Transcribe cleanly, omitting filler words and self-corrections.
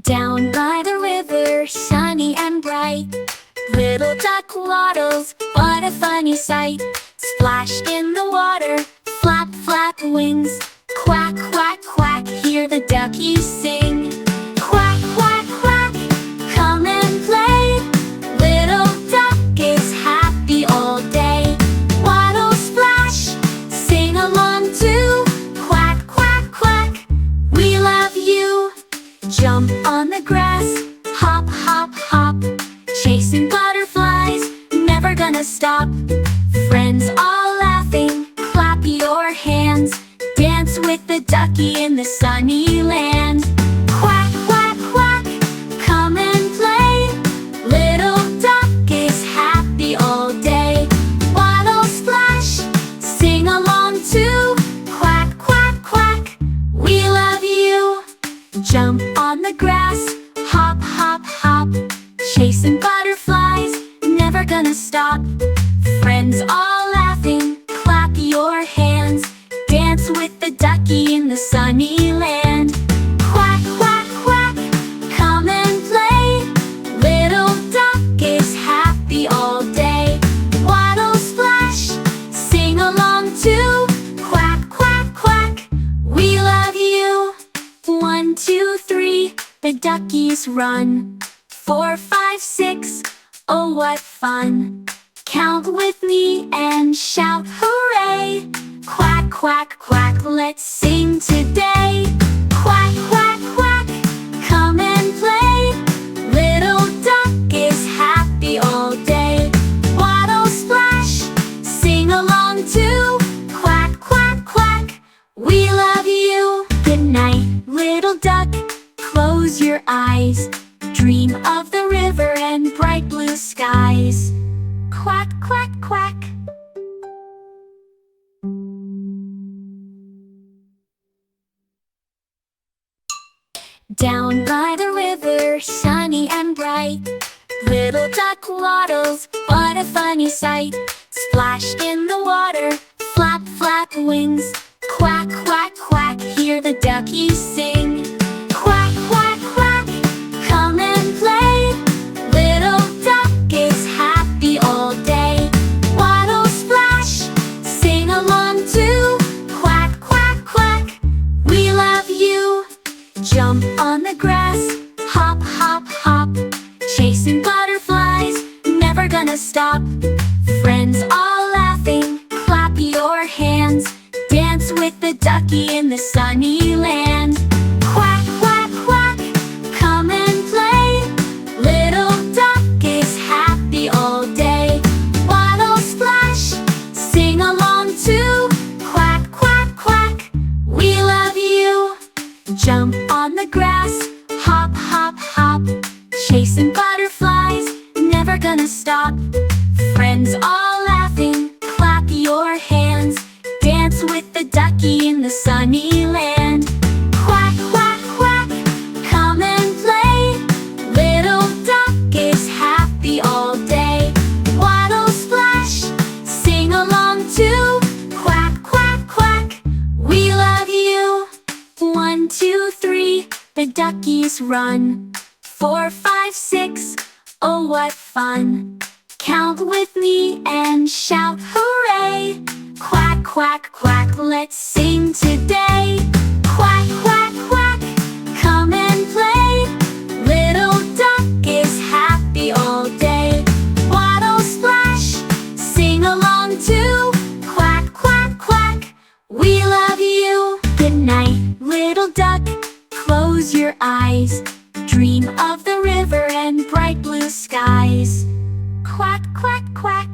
Down by the river, sunny and bright, little duck waddles, what a funny sight. Splash in the water, flap, flap wings, quack, quack, quack, hear the duckies sing. Quack, quack, quack, come and play. Little duck is happy all day. Waddle, splash, sing along too. Quack, quack, quack, we love you. Jump on the grass, hop, hop, hop, chasing butterflies, never gonna stop. Friends all laughing, clap your hands, dance with the ducky in the sunny land. Quack, quack, quack, come and play. Little duck is happy all day. Waddle, splash, sing along too. Quack, quack, quack, we love you. Jump on the grass, hop, hop, hop, chasing butterflies, never gonna stop. Friends all laughing, clap your hands, dance with the ducky in the sunny land. Quack, quack, quack, come and play. Little duck is happy all day. Waddle, splash, sing along too. Quack, quack, quack, we love you. 1, 2, 3, the duckies run. 4, 5, 6, oh what fun. Count with me and shout hooray. Quack, quack, quack, let's sing today. Quack, quack, quack, come and play. Little duck is happy all day. Waddle, splash, sing along too. Quack, quack, quack, we love you. Good night, little duck, close your eyes. Dream of the river and bright blue skies. Quack, quack, quack. Down by the river, sunny and bright, little duck waddles, what a funny sight. Splash in the water, flap, flap wings, quack, quack, quack, hear the duckies sing. Quack, quack, quack, come and play. Little duck is happy all day. Waddle, splash, sing along too. Quack, quack, quack, we love you. Jump on the grass, hop, hop, hop, chasing butterflies, never gonna stop. Friends all laughing, clap your hands, dance with the ducky in the sunny land. Quack, quack, quack, come and play. Little duck is happy all day. Waddle, splash, sing along too. Quack, quack, quack, we love you. Jump on the grass, hop, hop, hop, chasing butterflies, never gonna stop. Friends all laughing, clap your hands, dance with the ducky in the sunny land. Quack, quack, quack, come and play. Little duck is happy all day. Waddle, splash, sing along too. Quack, quack, quack, we love you. 1, 2, 3, the duckies run. 4, 5, 6, oh what fun. Count with me and shout hooray. Quack, quack, quack, let's sing today. Quack, quack, quack, come and play. Little duck is happy all day. Waddle, splash, sing along too. Quack, quack, quack, we love you. Good night, little duck, close your eyes. Dream of the river and bright blue skies. Quack, quack, quack.